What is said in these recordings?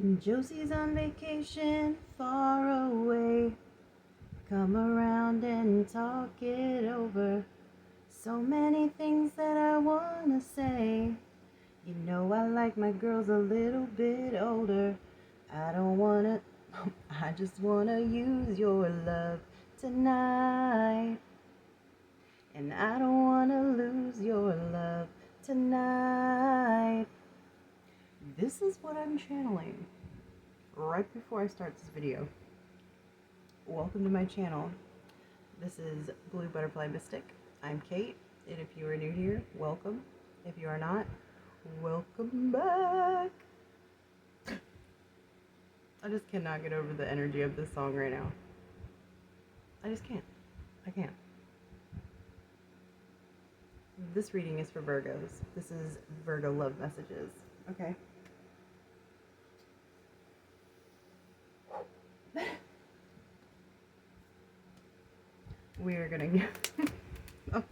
Josie's on vacation far away. Come around and talk it over. So many things that I wanna say. You know I like my girls a little bit older. I don't wanna, I just wanna use your love tonight. And I don't wanna lose your love tonight. This is what I'm channeling right before I start this video. Welcome to my channel. This is Blue Butterfly Mystic. I'm Kate, and if you are new here, welcome. If you are not, welcome back. I just cannot get over the energy of this song right now. I just can't. I can't. This reading is for Virgos. This is Virgo love messages. Okay. We are gonna get that's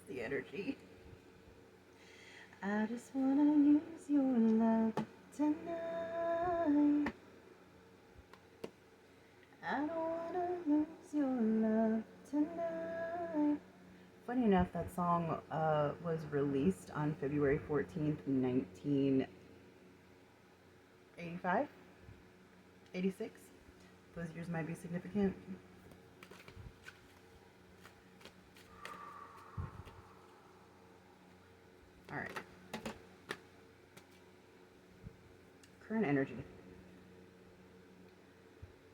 the energy. I just wanna use your love tonight. I don't wanna lose your love tonight. Funny enough, that song was released on February 14th, 1985? 86? Those years might be significant. Alright. Current energy.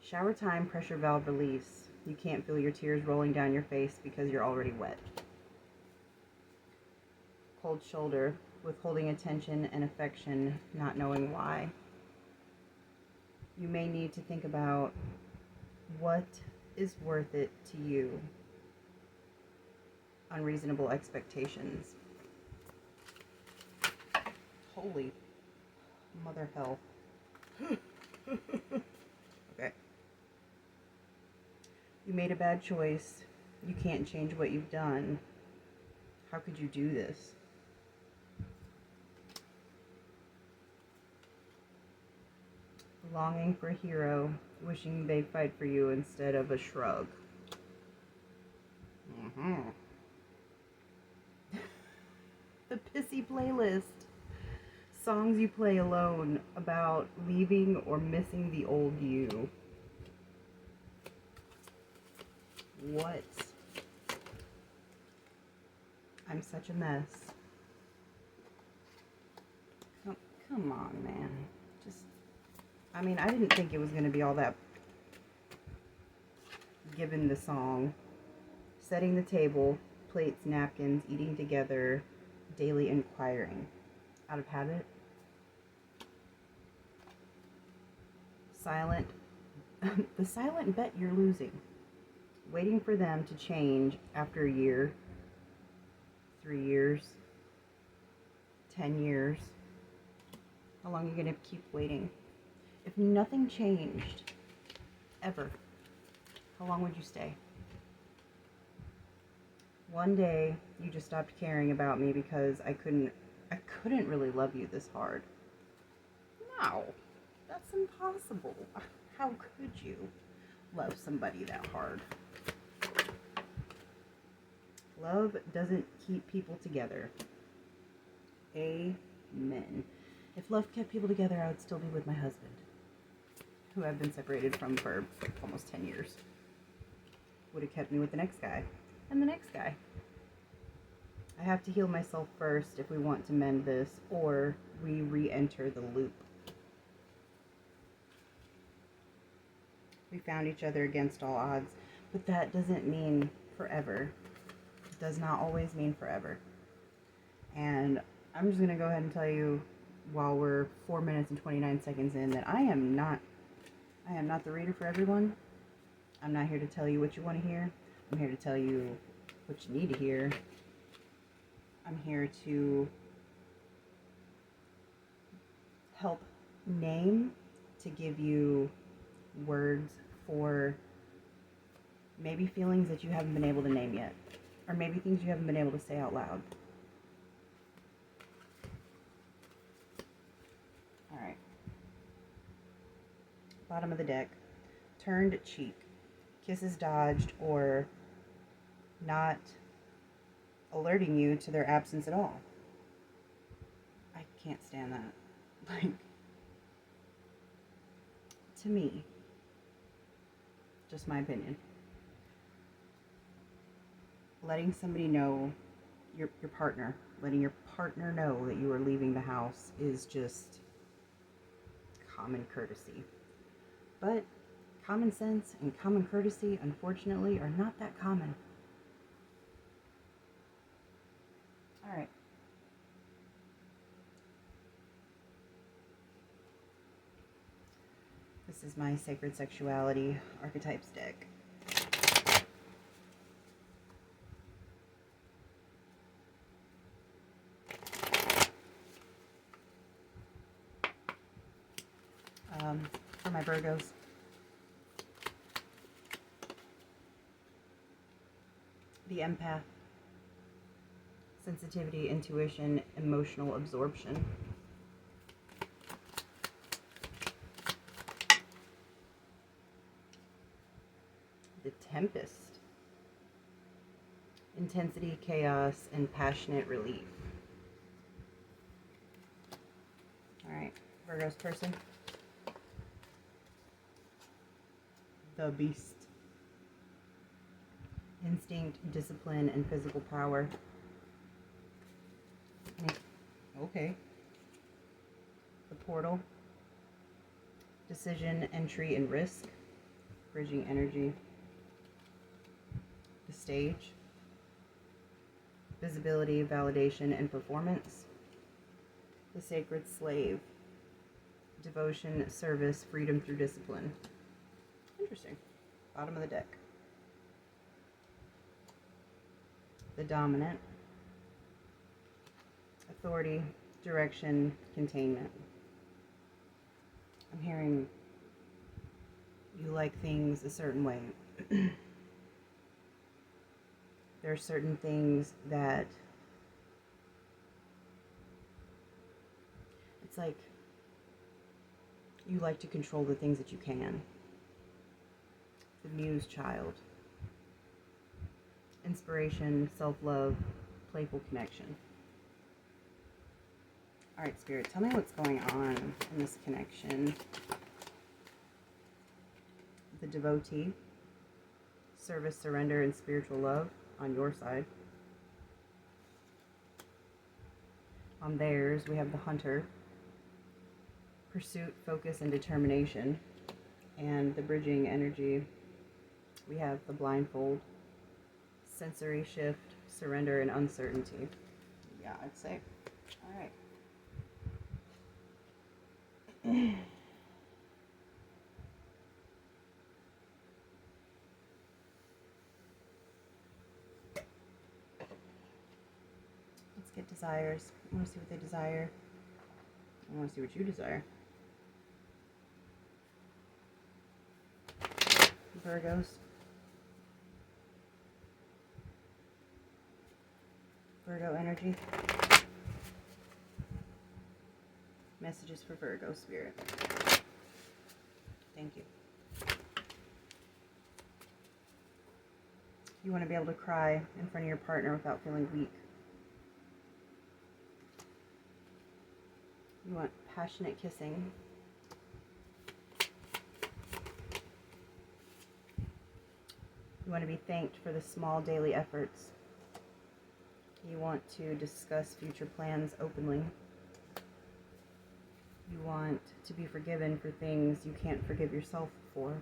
Shower time, pressure valve release. You can't feel your tears rolling down your face because you're already wet. Cold shoulder, withholding attention and affection, not knowing why. You may need to think about what is worth it to you. Unreasonable expectations. Holy mother hell. Okay. You made a bad choice. You can't change what you've done. How could you do this? Longing for a hero, wishing they'd fight for you instead of a shrug. The pissy playlist. Songs you play alone about leaving or missing the old you. What? I'm such a mess. Come on, man. I mean, I didn't think it was going to be all that, given the song. Setting the table, plates, napkins, eating together, daily inquiring. Out of habit. Silent. The silent bet you're losing. Waiting for them to change after a year, 3 years, 10 years. How long are you going to keep waiting? If nothing changed, ever, how long would you stay? One day, you just stopped caring about me because I couldn't really love you this hard. No, that's impossible. How could you love somebody that hard? Love doesn't keep people together. Amen. If love kept people together, I would still be with my husband, who I've been separated from for almost 10 years. Would have kept me with the next guy, and the next guy. I have to heal myself first if we want to mend this, or we re-enter the loop. We found each other against all odds, but that doesn't mean forever. It does not always mean forever. And I'm just going to go ahead and tell you, while we're 4 minutes and 29 seconds in, that I am not the reader for everyone. I'm not here to tell you what you want to hear. I'm here to tell you what you need to hear. I'm here to help name, to give you words for maybe feelings that you haven't been able to name yet, or maybe things you haven't been able to say out loud. All right. Bottom of the deck. Turned cheek. Kisses dodged or not alerting you to their absence at all. I can't stand that. Like, to me, just my opinion, letting somebody know, your partner, letting your partner know that you are leaving the house is just common courtesy. But common sense and common courtesy, unfortunately, are not that common. All right. This is my Sacred Sexuality Archetypes deck. For my Virgos. The empath. Sensitivity, intuition, emotional absorption. The Tempest. Intensity, chaos, and passionate relief. Alright, Virgo's person. The Beast. Instinct, discipline, and physical power. Okay. The Portal. Decision, entry, and risk. Bridging energy. The Stage. Visibility, validation, and performance. The Sacred Slave. Devotion, service, freedom through discipline. Interesting. Bottom of the deck. The Dominant. Authority, direction, containment. I'm hearing you like things a certain way. There are certain things that it's like you like to control the things that you can. The Muse child. Inspiration, self-love, playful connection. Alright, Spirit, tell me what's going on in this connection. The Devotee. Service, surrender, and spiritual love on your side. On theirs, we have the Hunter. Pursuit, focus, and determination. And the bridging energy, we have the Blindfold. Sensory shift, surrender, and uncertainty. Yeah, I'd say. Alright. Let's get desires. I want to see what they desire. I want to see what you desire. Virgos. Virgo energy. Messages for Virgo, Spirit. Thank you. You want to be able to cry in front of your partner without feeling weak. You want passionate kissing. You want to be thanked for the small daily efforts. You want to discuss future plans openly. You want to be forgiven for things you can't forgive yourself for.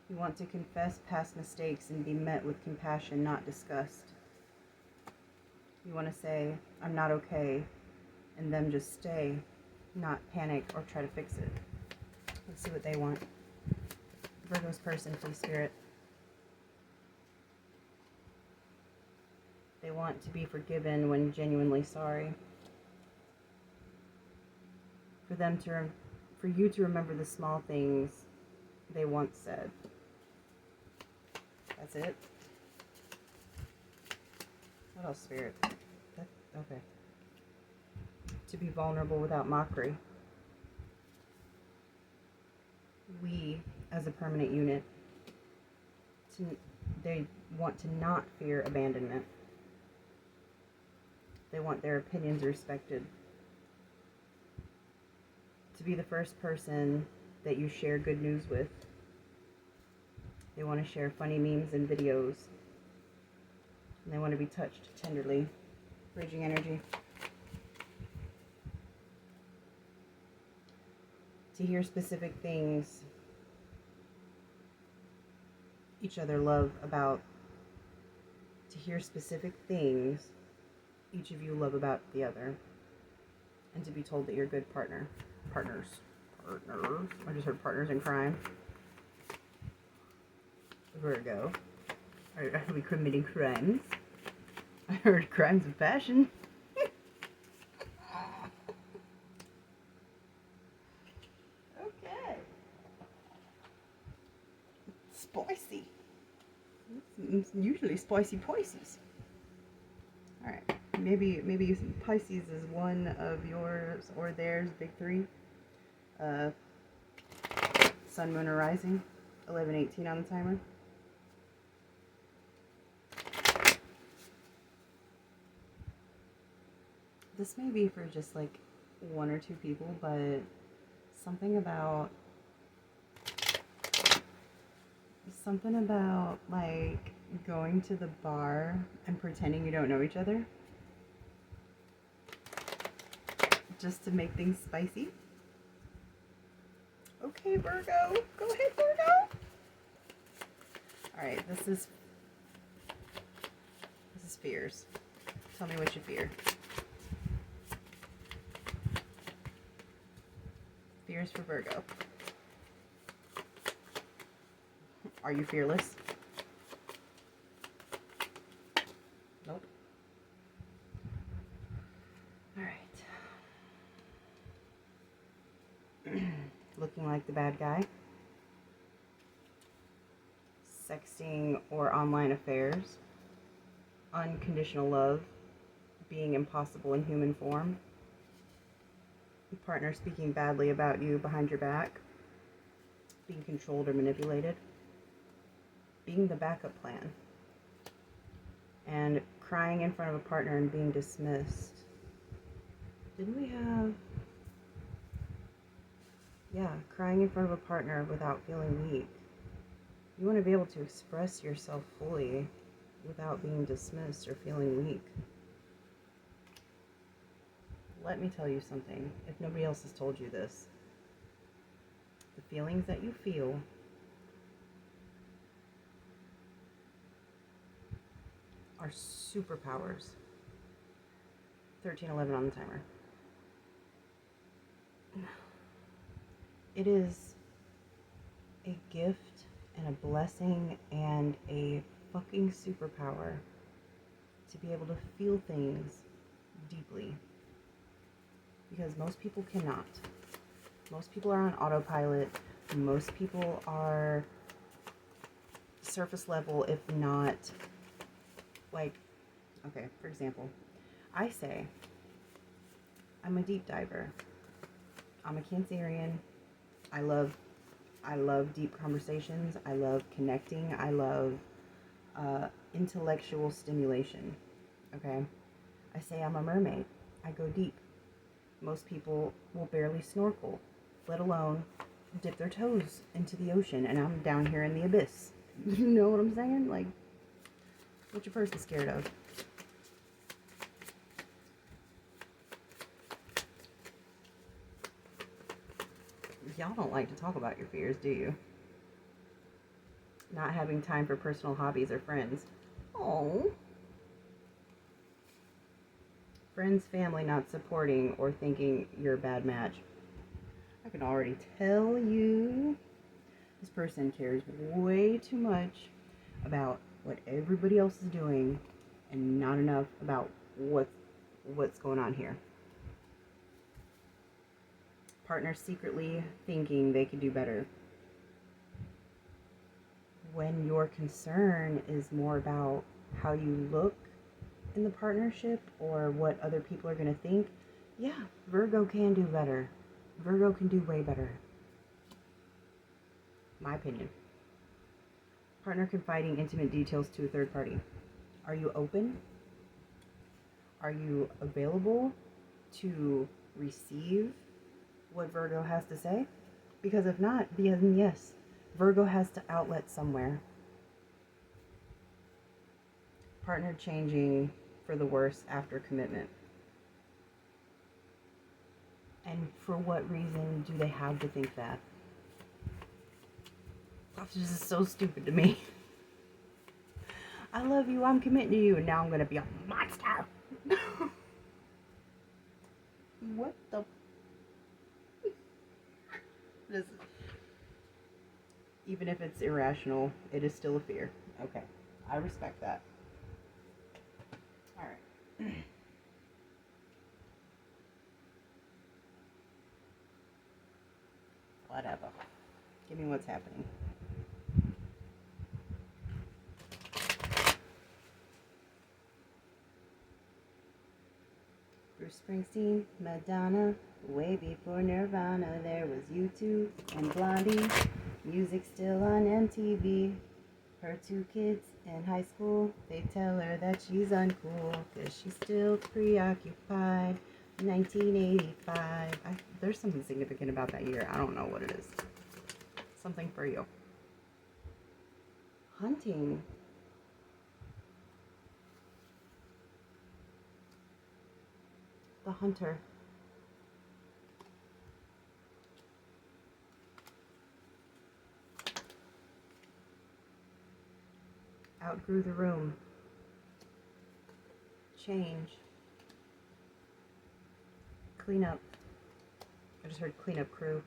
You want to confess past mistakes and be met with compassion, not disgust. You want to say, I'm not okay, and them just stay, not panic or try to fix it. Let's see what they want. Virgo's person for the Spirit. They want to be forgiven when genuinely sorry. For you to remember the small things they once said. That's it. What else, Spirit? Okay. To be vulnerable without mockery. we, as a permanent unit, they want to not fear abandonment. They want their opinions respected. To be the first person that you share good news with. They want to share funny memes and videos. And they want to be touched tenderly. Bridging energy. To hear specific things each other love about. To hear specific things each of you love about the other. And to be told that you're good partners. I just heard partners in crime. Virgo. Are we committing crimes? I heard crimes of passion. Okay. Spicy. It's usually spicy Pisces. Alright. Maybe Pisces is one of yours or theirs, big three. Sun, moon, or rising. 11:18 on the timer. This may be for just like one or two people, but something about like going to the bar and pretending you don't know each other just to make things spicy. Okay, Virgo. Go ahead, Virgo. Alright, this is fears. Tell me what you fear. Fears for Virgo. Are you fearless? Nope. Alright. Looking like the bad guy. Sexting or online affairs. Unconditional love. Being impossible in human form. Partner speaking badly about you behind your back. Being controlled or manipulated. Being the backup plan. And crying in front of a partner and being dismissed. Didn't we have... Yeah, crying in front of a partner without feeling weak. You want to be able to express yourself fully without being dismissed or feeling weak. Let me tell you something, if nobody else has told you this. The feelings that you feel are superpowers. 13:11 on the timer. It is a gift and a blessing and a fucking superpower to be able to feel things deeply. Because most people cannot. Most people are on autopilot. Most people are surface level, if not, like, okay, for example, I say, I'm a deep diver. I'm a Cancerian. I love deep conversations. I love connecting. I love intellectual stimulation. Okay? I say I'm a mermaid. I go deep. Most people will barely snorkel, let alone dip their toes into the ocean, and I'm down here in the abyss. You know what I'm saying? Like, what's your person scared of? Y'all don't like to talk about your fears, do you? Not having time for personal hobbies or friends. Oh. Friends, family not supporting or thinking you're a bad match. I can already tell you this person cares way too much about what everybody else is doing and not enough about what's going on here. Partners secretly thinking they could do better. When your concern is more about how you look in the partnership or what other people are going to think, yeah, Virgo can do better. Virgo can do way better. My opinion. Partner confiding intimate details to a third party. Are you open? Are you available to receive what Virgo has to say? Because if not, then yes, Virgo has to outlet somewhere. Partner changing for the worse after commitment. And for what reason do they have to think that? This is so stupid to me. I love you, I'm committing to you, and now I'm going to be a monster. What the? This, even if it's irrational, it is still a fear. Okay, I respect that. All right. Whatever. Give me what's happening. Bruce Springsteen, Madonna, way before Nirvana, there was U2 and Blondie, music still on MTV. Her 2 kids in high school, they tell her that she's uncool, cause she's still preoccupied. 1985. There's something significant about that year. I don't know what it is. Something for you. Hunting. The hunter. Outgrew the room. Change. Clean up. I just heard cleanup crew.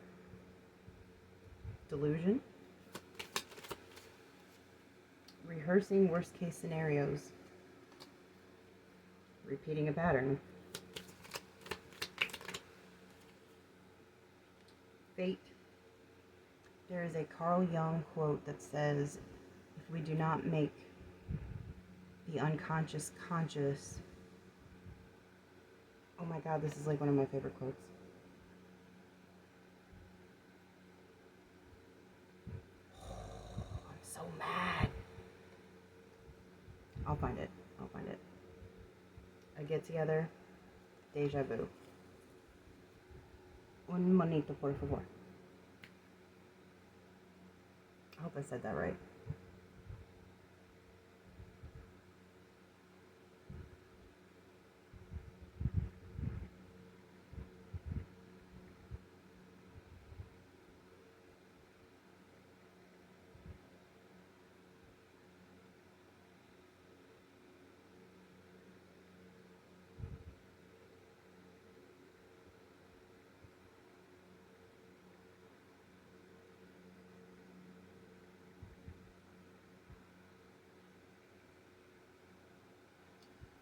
Delusion. Rehearsing worst case scenarios. Repeating a pattern. Fate. There is a Carl Jung quote that says, if we do not make the unconscious conscious. Oh my God, this is like one of my favorite quotes. I'm so mad. I'll find it. A get together. Deja vu. Un monito, por favor. I hope I said that right.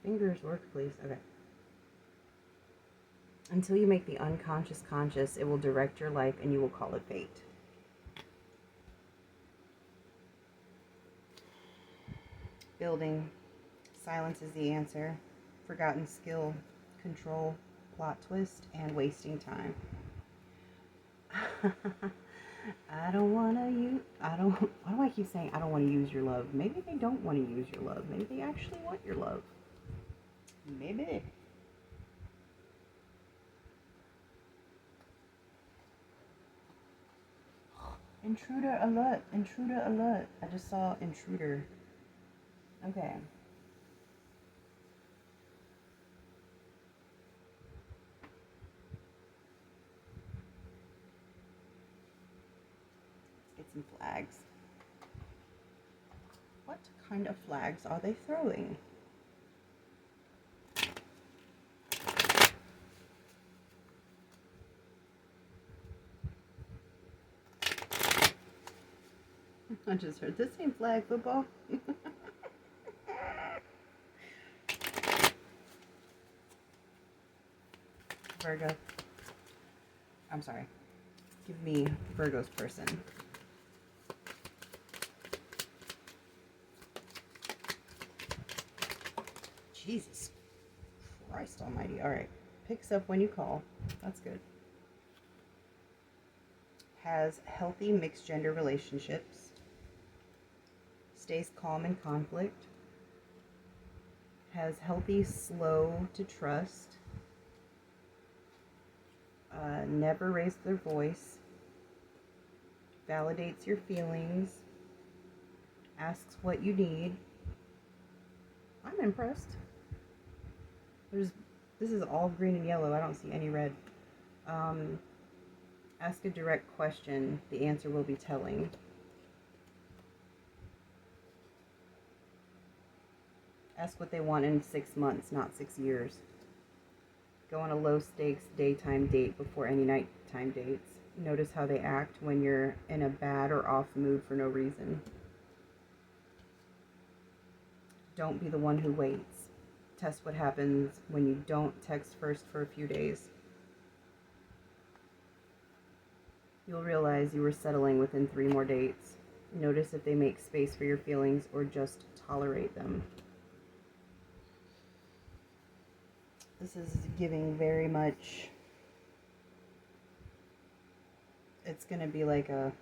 Fingers work, please. Okay. Until you make the unconscious conscious, it will direct your life and you will call it fate. Building. Silence is the answer. Forgotten skill, control, plot twist, and wasting time. Why do I keep saying I don't want to use your love? Maybe they don't want to use your love. Maybe they actually want your love. Maybe. Intruder alert. Intruder alert. I just saw intruder. Okay. Let's get some flags. What kind of flags are they throwing? I just heard this ain't flag football. Virgo. I'm sorry. Give me Virgo's person. Jesus Christ almighty. All right. Picks up when you call. That's good. has healthy mixed gender relationships, stays calm in conflict, has healthy slow to trust, never raised their voice, validates your feelings, asks what you need. I'm impressed. This is all green and yellow. I don't see any red. Ask a direct question. The answer will be telling. Ask what they want in 6 months, not 6 years. Go on a low-stakes daytime date before any nighttime dates. Notice how they act when you're in a bad or off mood for no reason. Don't be the one who waits. Test what happens when you don't text first for a few days. You'll realize you were settling within 3 more dates. Notice if they make space for your feelings or just tolerate them. This is giving very much, it's going to be like a,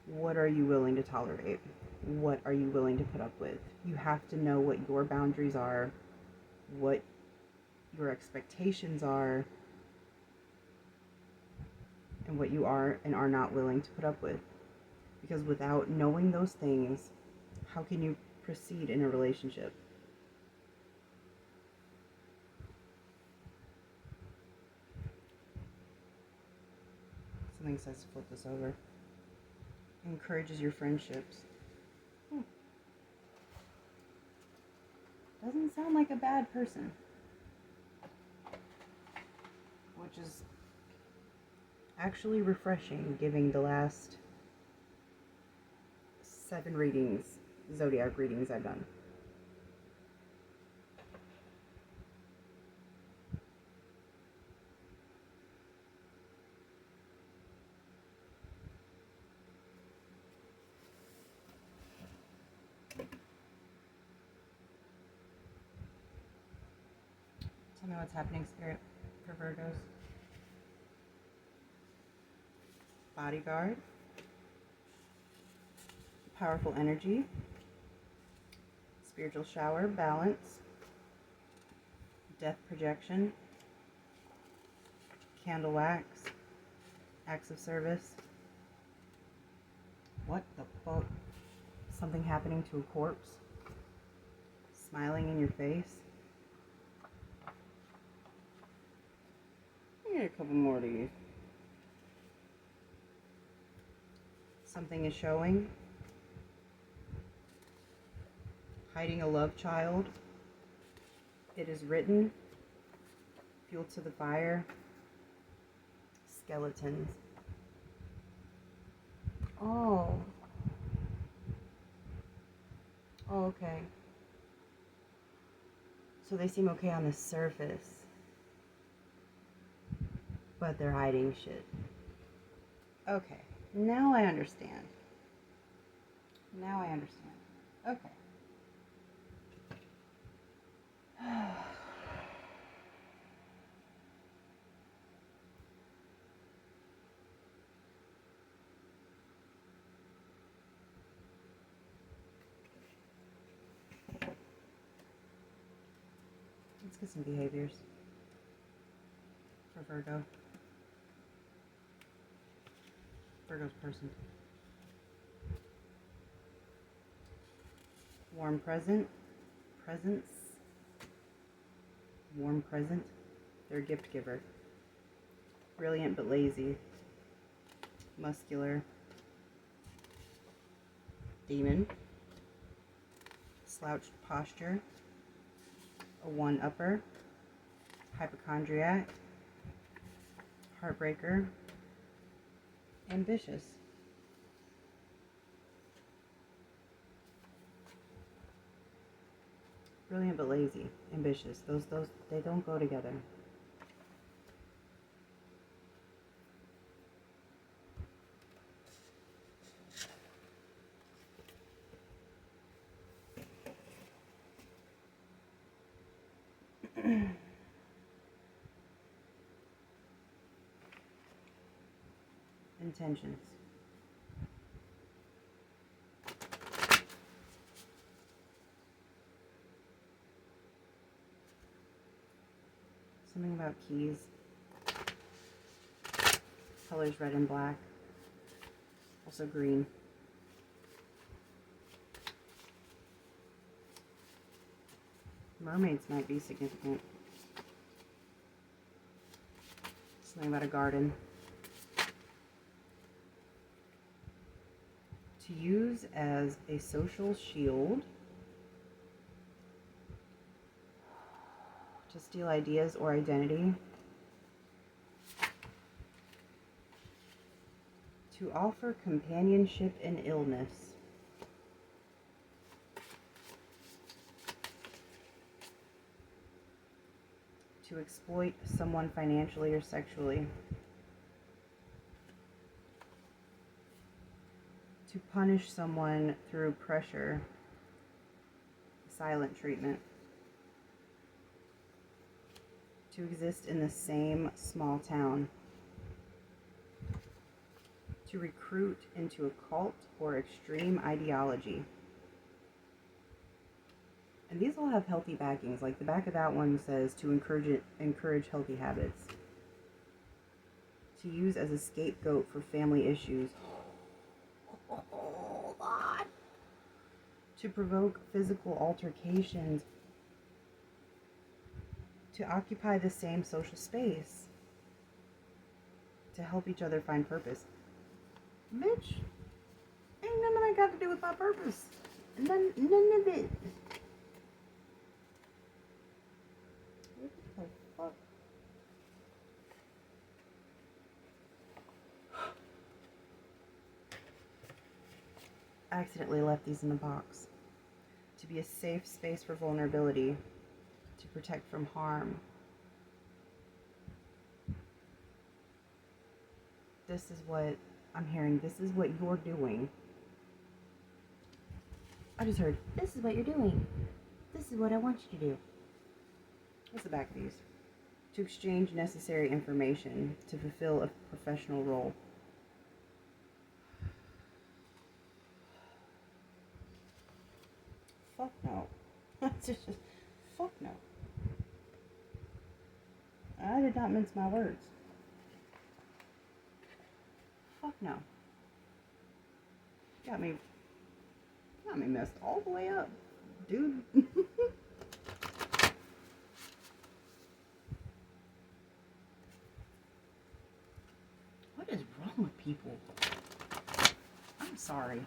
what are you willing to tolerate? What are you willing to put up with? You have to know what your boundaries are, what your expectations are, and what you are and are not willing to put up with. Because without knowing those things, how can you proceed in a relationship? Something says to flip this over. Encourages your friendships. Doesn't sound like a bad person. Which is actually refreshing, given the last 7 readings, zodiac readings I've done. Tell me what's happening, Spirit, for Virgos. Bodyguard. Powerful energy. Spiritual shower. Balance. Death projection. Candle wax. Acts of service. What the fuck? Something happening to a corpse. Smiling in your face. I need a couple more of these. Something is showing. Hiding a love child. It is written. Fuel to the fire. Skeletons. Oh. Oh, okay. So they seem okay on the surface. But they're hiding shit. Okay. Now I understand. Okay. Let's get some behaviors for Virgo. Virgo's person. Warm presence. Warm present. They're a gift giver. Brilliant but lazy. Muscular. Demon. Slouched posture. A one-upper. Hypochondriac. Heartbreaker. Ambitious. Brilliant but lazy. Ambitious. Those they don't go together. intentions. Something about keys. Colors red and black. Also green. Mermaids might be significant. Something about a garden. To use as a social shield. To steal ideas or identity. To offer companionship in illness. To exploit someone financially or sexually. To punish someone through pressure. Silent treatment. To exist in the same small town. To recruit into a cult or extreme ideology. And these all have healthy backings. Like the back of that one says to encourage healthy habits. To use as a scapegoat for family issues. Hold on. To provoke physical altercations. To occupy the same social space. To help each other find purpose. Bitch, ain't none of that got to do with my purpose. None of it. What the fuck? I accidentally left these in the box. To be a safe space for vulnerability. To protect from harm. This is what I'm hearing. This is what you're doing. I just heard, this is what you're doing. This is what I want you to do. What's the back of these? To exchange necessary information to fulfill a professional role. Fuck no. Just, fuck no. I did not mince my words. Fuck no. Got me messed all the way up, dude. What is wrong with people? I'm sorry.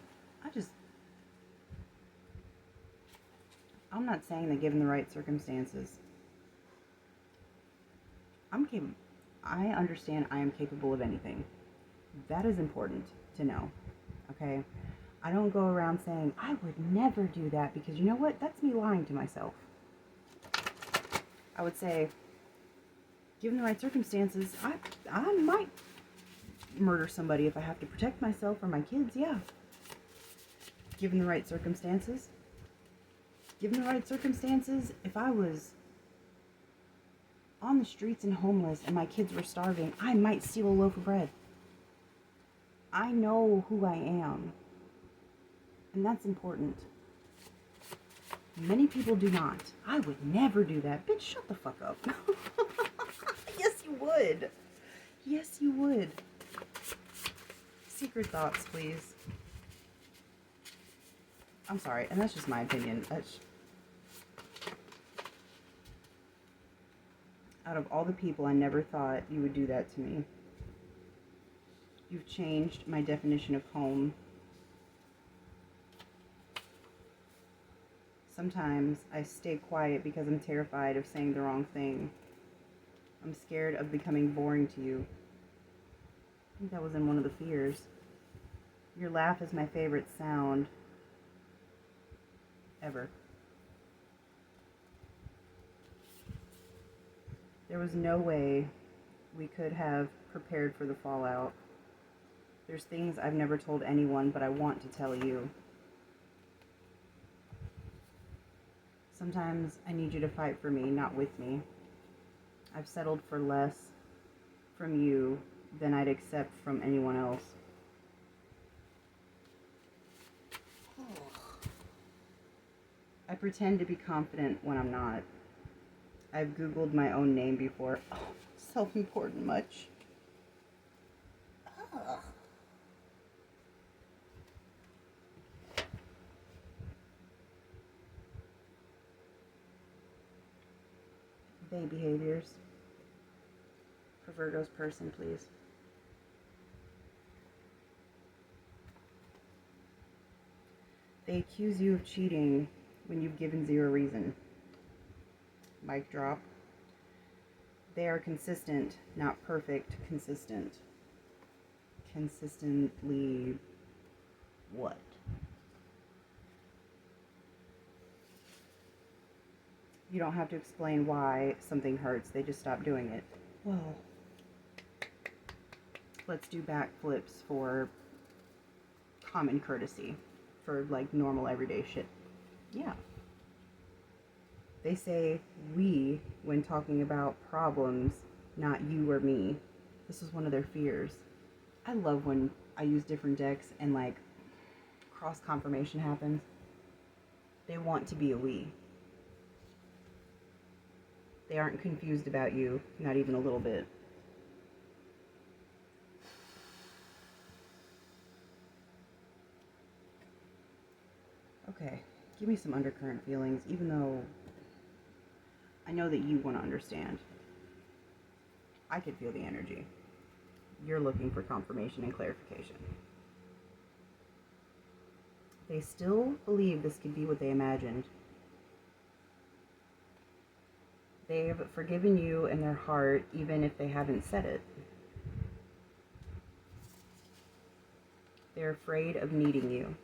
I'm not saying that given the right circumstances, I understand I am capable of anything. That is important to know, okay? I don't go around saying, I would never do that, because you know what? That's me lying to myself. I would say, given the right circumstances, I might murder somebody if I have to protect myself or my kids, yeah. Given the right circumstances. Given the right circumstances, if I was on the streets and homeless and my kids were starving, I might steal a loaf of bread. I know who I am. And that's important. Many people do not. I would never do that. Bitch, shut the fuck up. Yes, you would. Yes, you would. Secret thoughts, please. I'm sorry, and that's just my opinion. Out of all the people, I never thought you would do that to me. You've changed my definition of home. Sometimes I stay quiet because I'm terrified of saying the wrong thing. I'm scared of becoming boring to you. I think that was in one of the fears. Your laugh is my favorite sound ever. There was no way we could have prepared for the fallout. There's things I've never told anyone, but I want to tell you. Sometimes I need you to fight for me, not with me. I've settled for less from you than I'd accept from anyone else. I pretend to be confident when I'm not. I've Googled my own name before. Oh, self-important much. Ugh. They behaviors. For Virgo's person, please. They accuse you of cheating when you've given zero reason. Mic drop. They are consistent, not perfect, consistent. Consistently what? You don't have to explain why something hurts. They just stop doing it. Well, let's do backflips for common courtesy. For like normal everyday shit. Yeah. They say we when talking about problems, not you or me. This is one of their fears. I love when I use different decks and like cross confirmation happens. They want to be a we. They aren't confused about you, not even a little bit. Okay, give me some undercurrent feelings, even though I know that you want to understand. I could feel the energy. You're looking for confirmation and clarification. They still believe this could be what they imagined. They've forgiven you in their heart, even if they haven't said it. They're afraid of needing you.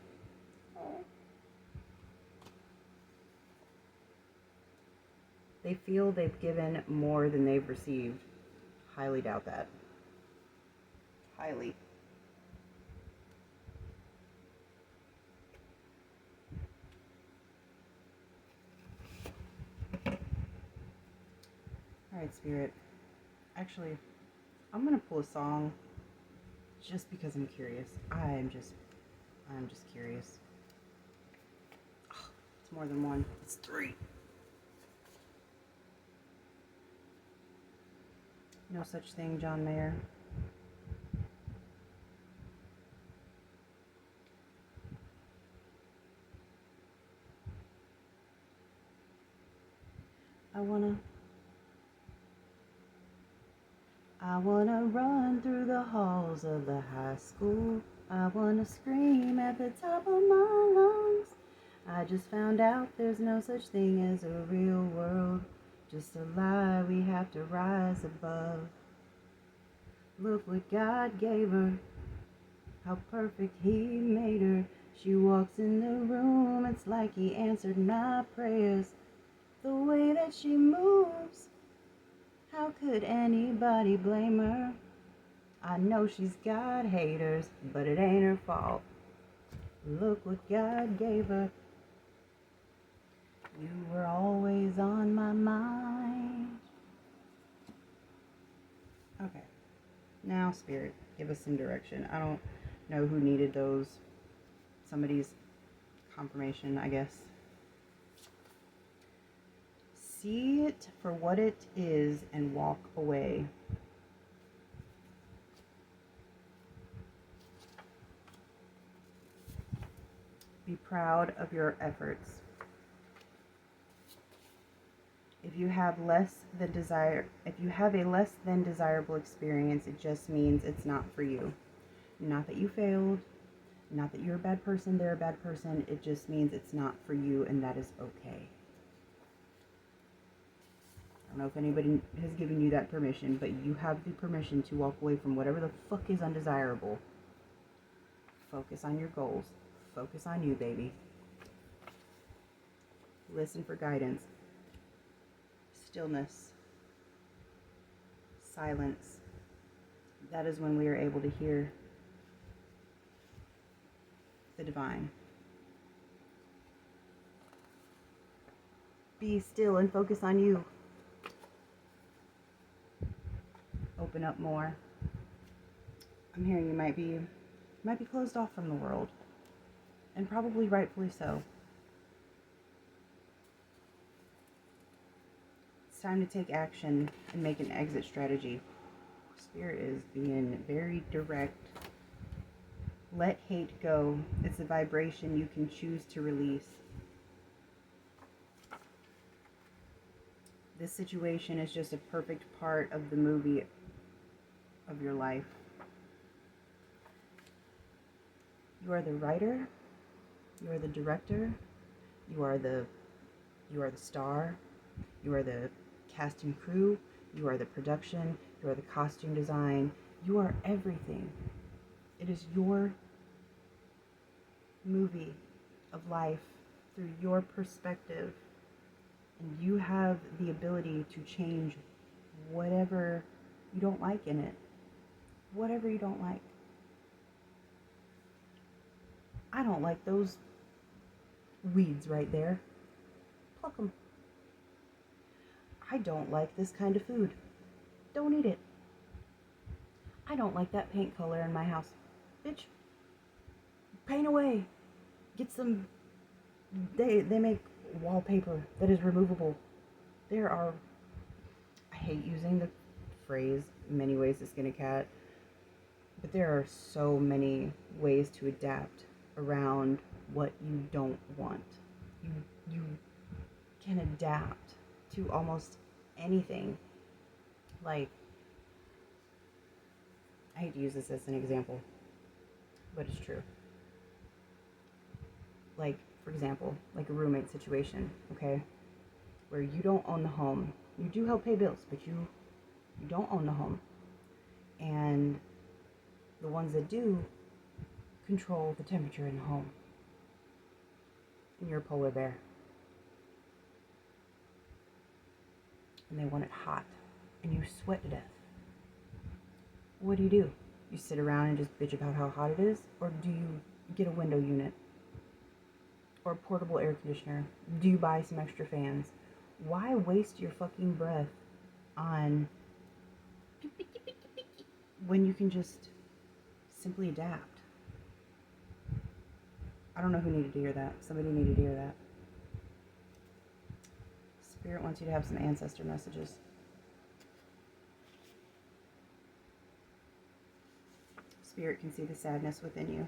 They feel they've given more than they've received. Highly doubt that. Highly. Alright, Spirit. Actually, I'm gonna pull a song just because I'm curious. I'm just curious. Oh, it's more than one. It's 3. No such thing, John Mayer. I wanna run through the halls of the high school. I wanna scream at the top of my lungs. I just found out there's no such thing as a real world. Just a lie we have to rise above. Look what God gave her. How perfect He made her. She walks in the room, it's like He answered my prayers. The way that she moves, how could anybody blame her? I know she's got haters, but it ain't her fault. Look what God gave her. You were always on my mind. Okay. Now, Spirit, give us some direction. I don't know who needed those. Somebody's confirmation, I guess. See it for what it is and walk away. Be proud of your efforts. If you have a less than desirable experience, it just means it's not for you. Not that you failed, not that you're a bad person, they're a bad person. It just means it's not for you, and that is okay. I don't know if anybody has given you that permission, but you have the permission to walk away from whatever the fuck is undesirable. Focus on your goals. Focus on you, baby. Listen for guidance. Stillness. Silence. That is when we are able to hear the divine. Be still and focus on you. Open up more. I'm hearing you might be closed off from the world, and probably rightfully so. It's time to take action and make an exit strategy. Spirit is being very direct. Let hate go. It's a vibration you can choose to release. This situation is just a perfect part of the movie of your life. You are the writer, you are the director, you are the star, you are the cast and crew, you are the production, you are the costume design, you are everything. It is your movie of life through your perspective, and you have the ability to change whatever you don't like in it. Whatever you don't like. I don't like those weeds right there. Pluck them. I don't like this kind of food. Don't eat it. I don't like that paint color in my house. Bitch, paint away. Get some, they make wallpaper that is removable. I hate using the phrase, many ways to skin a cat, but there are so many ways to adapt around what you don't want. You can adapt to almost anything. Like, I hate to use this as an example, but it's true. Like, for example, like a roommate situation, okay? Where you don't own the home. You do help pay bills, but you don't own the home. And the ones that do control the temperature in the home. And you're a polar bear. And they want it hot. And you sweat to death. What do? You sit around and just bitch about how hot it is? Or do you get a window unit? Or a portable air conditioner? Do you buy some extra fans? Why waste your fucking breath on when you can just simply adapt? I don't know who needed to hear that. Somebody needed to hear that. Spirit wants you to have some ancestor messages. Spirit can see the sadness within you.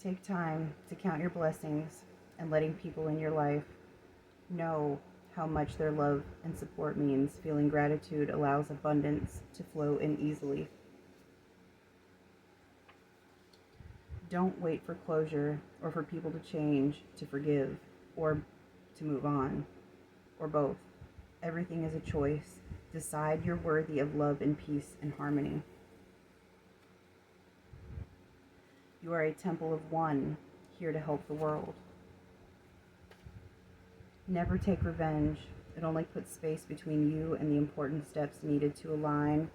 Take time to count your blessings and letting people in your life know how much their love and support means. Feeling gratitude allows abundance to flow in easily. Don't wait for closure or for people to change, to forgive, or to move on, or both. Everything is a choice. Decide you're worthy of love and peace and harmony. You are a temple of one, here to help the world. Never take revenge. It only puts space between you and the important steps needed to align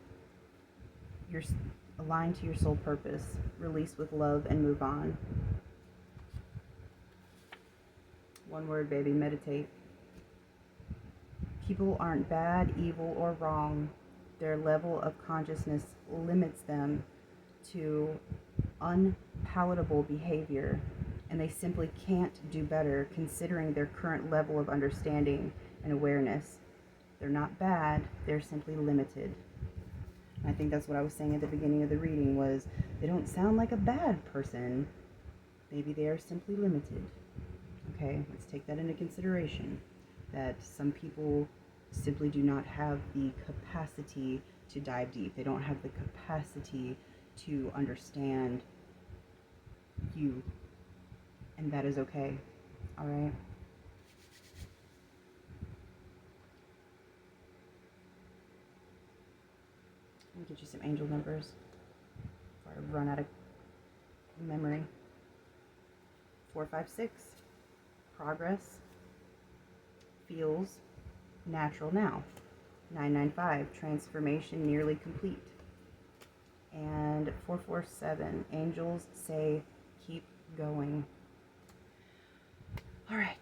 to your soul purpose. Release with love and move on. One word, baby, meditate. People aren't bad, evil, or wrong. Their level of consciousness limits them to unpalatable behavior, and they simply can't do better considering their current level of understanding and awareness. They're not bad, they're simply limited. And I think that's what I was saying at the beginning of the reading was, they don't sound like a bad person. Maybe they are simply limited. Okay, let's take that into consideration. That some people simply do not have the capacity to dive deep. They don't have the capacity to understand you. And that is okay. All right? Let me get you some angel numbers before I run out of memory. 456. Progress. Feels natural now. 995. Transformation nearly complete. And 447. Angels say keep going. All right.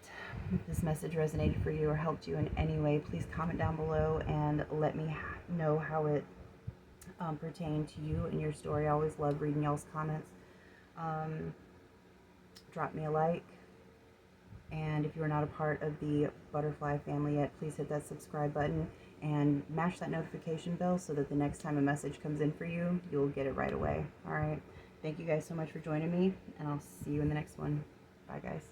If this message resonated for you or helped you in any way, please comment down below and let me know how it pertain to you and your story. I always love reading y'all's comments. Drop me a like. And if you're not a part of the butterfly family yet, please hit that subscribe button and mash that notification bell so that the next time a message comes in for you, you'll get it right away. All right. Thank you guys so much for joining me, and I'll see you in the next one. Bye, guys.